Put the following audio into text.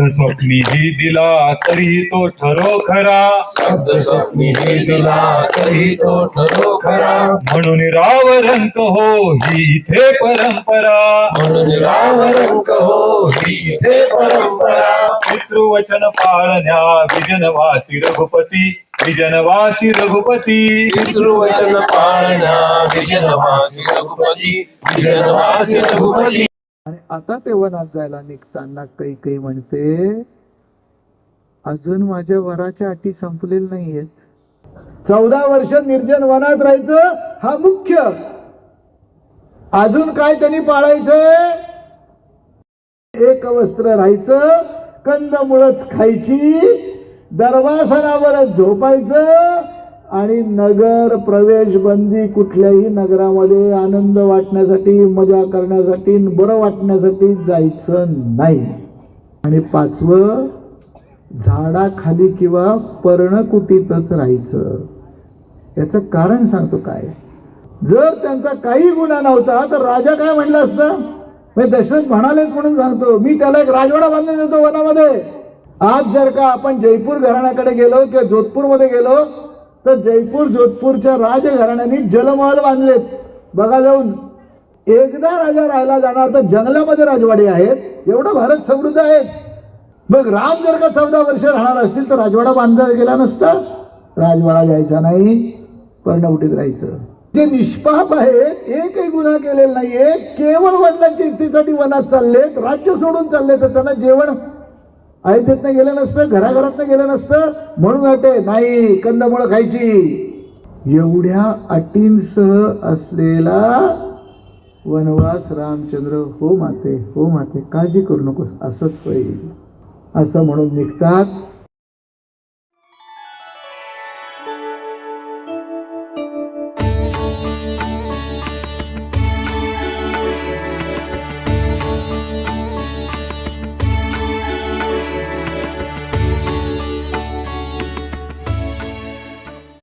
स्वप्नी ही दिला तरी तो ठरो खरा, स्वप्नी ही दिला तरी तो ठरो खरा, म्हणून रावरंक हो ही इथे परंपरा, म्हणून रावरंक हो ही इथे परंपरा, पितृवचन पाळण्या विजनवासी रघुपती, विजनवासी रघुपती, पितृवचन पाळण्या विजनवासी रघुपती, विजनवासी रघुपती. आणि आता ते वनात जायला निघताना कैकेयी म्हणते, अजून माझ्या वराच्या अटी संपलेल्या नाहीयेत. 14 वर्ष निर्जन वनात राहायचं हा मुख्य. अजून काय त्यांनी पाळायचंय? एक वस्त्र राहायचं, कंदमुळच खायची, दरवासनावरच झोपायचं आणि नगर प्रवेश बंदी. कुठल्याही नगरामध्ये आनंद वाटण्यासाठी, मजा करण्यासाठी, बरं वाटण्यासाठी जायचं नाही. आणि 5वं, झाडाखाली किंवा पर्णकुटीतच राहायचं. याचं कारण सांगतो काय. जर त्यांचा काही गुन्हा नव्हता तर राजा काय म्हणला असता? मी दशरथ म्हणालेच म्हणून सांगतो, मी त्याला एक राजवाडा बांधून देतो वनामध्ये. आज जर का आपण जयपूर घराण्याकडे गेलो किंवा जोधपूरमध्ये गेलो तर जयपूर जोधपूरच्या राजघराण्याने जलमहल बांधलेत. बघा जाऊन. एकदा राजा राहायला जाणार तर जंगलामध्ये राजवाडे आहेत. एवढा भारत समृद्ध आहे. मग राम जर का 14 वर्ष राहणार असतील तर राजवाडा बांधला गेला नसता. राजवाडा घ्यायचा नाही, पर्णकुटीत राहायचं. जे निष्पाप आहेत, एकही गुन्हा केलेला नाहीये, केवळ वडिलांच्या इच्छेसाठी वनात चाललेत, राज्य सोडून चालले, तर त्यांना जेवण अयोध्येतनं गेलं नसतं, घराघरातनं गेलं नसतं. म्हणून अटे नाही, कंदमुळं खायची. एवढ्या अटींसह असलेला वनवास रामचंद्र, हो माते, हो माते, काळजी करू नकोस, असंच होईल असं म्हणून निघतात.